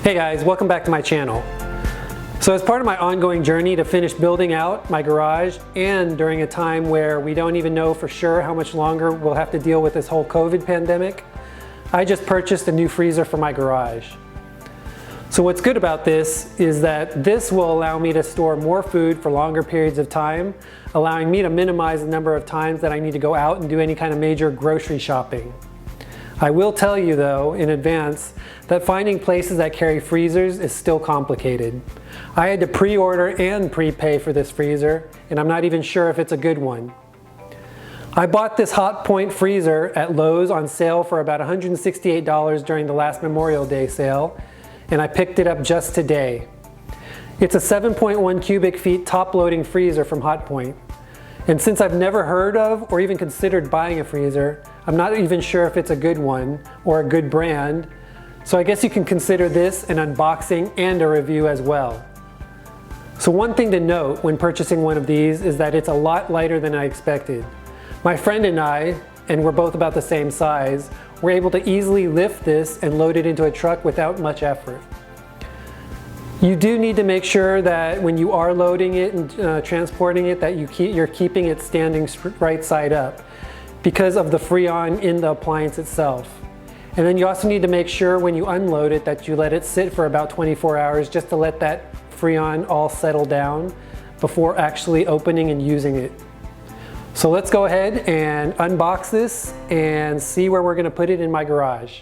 Hey guys, welcome back to my channel. So as part of my ongoing journey to finish building out my garage, and during a time where we don't even know for sure how much longer we'll have to deal with this whole COVID pandemic, I just purchased a new freezer for my garage. So what's good about this is that this will allow me to store more food for longer periods of time, allowing me to minimize the number of times that I need to go out and do any kind of major grocery shopping. I will tell you though in advance that finding places that carry freezers is still complicated. I had to pre-order and prepay for this freezer, and I'm not even sure if it's a good one. I bought this Hotpoint freezer at Lowe's on sale for about $168 during the last Memorial Day sale, and I picked it up just today. It's a 7.1 cubic feet top-loading freezer from Hotpoint. And since I've never heard of or even considered buying a freezer, I'm not even sure if it's a good one or a good brand. So I guess you can consider this an unboxing and a review as well. So one thing to note when purchasing one of these is that it's a lot lighter than I expected. My friend and I, and we're both about the same size, were able to easily lift this and load it into a truck without much effort. You do need to make sure that when you are loading it and transporting it that you're keeping it standing right side up because of the Freon in the appliance itself. And then you also need to make sure when you unload it that you let it sit for about 24 hours just to let that Freon all settle down before actually opening and using it. So let's go ahead and unbox this and see where we're going to put it in my garage.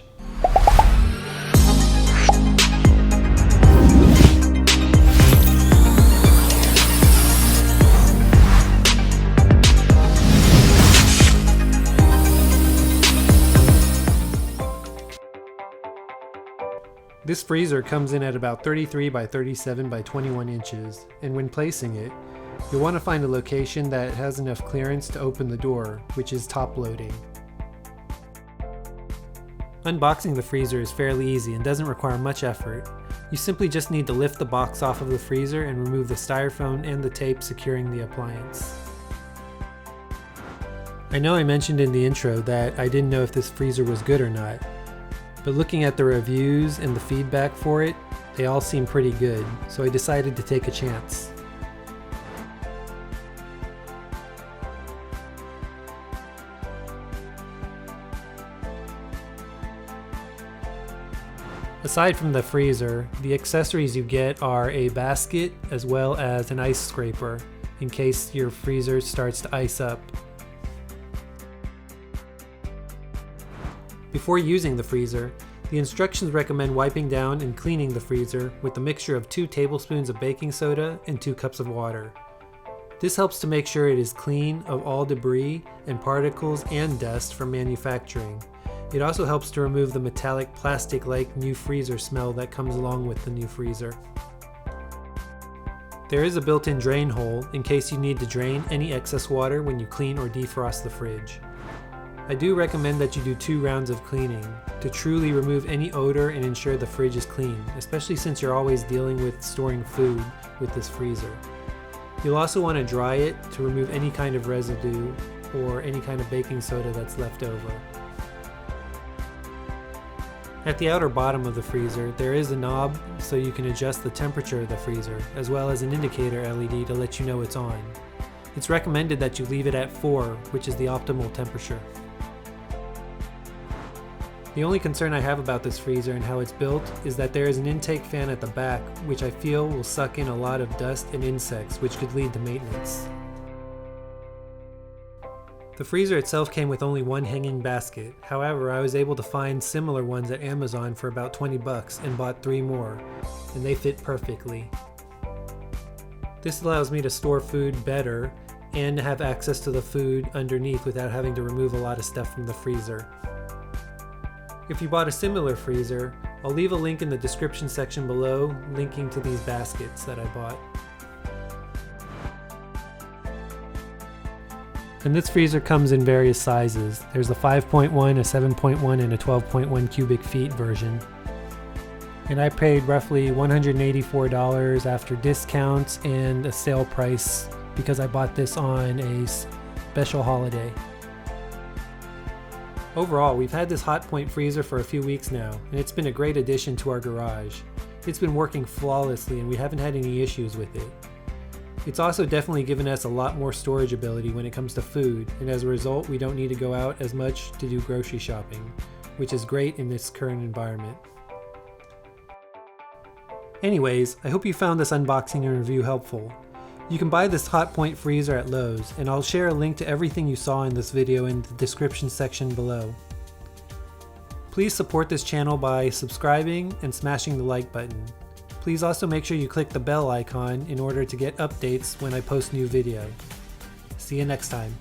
This freezer comes in at about 33 by 37 by 21 inches, and when placing it, you'll want to find a location that has enough clearance to open the door, which is top loading. Unboxing the freezer is fairly easy and doesn't require much effort. You simply just need to lift the box off of the freezer and remove the styrofoam and the tape securing the appliance. I know I mentioned in the intro that I didn't know if this freezer was good or not, but looking at the reviews and the feedback for it, they all seem pretty good, so I decided to take a chance. Aside from the freezer, the accessories you get are a basket as well as an ice scraper in case your freezer starts to ice up. Before using the freezer, the instructions recommend wiping down and cleaning the freezer with a mixture of 2 tablespoons of baking soda and 2 cups of water. This helps to make sure it is clean of all debris and particles and dust from manufacturing. It also helps to remove the metallic plastic-like new freezer smell that comes along with the new freezer. There is a built-in drain hole in case you need to drain any excess water when you clean or defrost the fridge. I do recommend that you do 2 rounds of cleaning to truly remove any odor and ensure the fridge is clean, especially since you're always dealing with storing food with this freezer. You'll also want to dry it to remove any kind of residue or any kind of baking soda that's left over. At the outer bottom of the freezer, there is a knob so you can adjust the temperature of the freezer, as well as an indicator LED to let you know it's on. It's recommended that you leave it at 4, which is the optimal temperature. The only concern I have about this freezer and how it's built is that there is an intake fan at the back, which I feel will suck in a lot of dust and insects, which could lead to maintenance. The freezer itself came with only 1 hanging basket. However, I was able to find similar ones at Amazon for about 20 bucks and bought 3 more, and they fit perfectly. This allows me to store food better and to have access to the food underneath without having to remove a lot of stuff from the freezer. If you bought a similar freezer, I'll leave a link in the description section below linking to these baskets that I bought. And this freezer comes in various sizes. There's a 5.1, a 7.1, and a 12.1 cubic feet version. And I paid roughly $184 after discounts and a sale price because I bought this on a special holiday. Overall, we've had this Hotpoint freezer for a few weeks now, and it's been a great addition to our garage. It's been working flawlessly and we haven't had any issues with it. It's also definitely given us a lot more storage ability when it comes to food, and as a result we don't need to go out as much to do grocery shopping, which is great in this current environment. Anyways, I hope you found this unboxing and review helpful. You can buy this Hotpoint freezer at Lowe's, and I'll share a link to everything you saw in this video in the description section below. Please support this channel by subscribing and smashing the like button. Please also make sure you click the bell icon in order to get updates when I post new video. See you next time.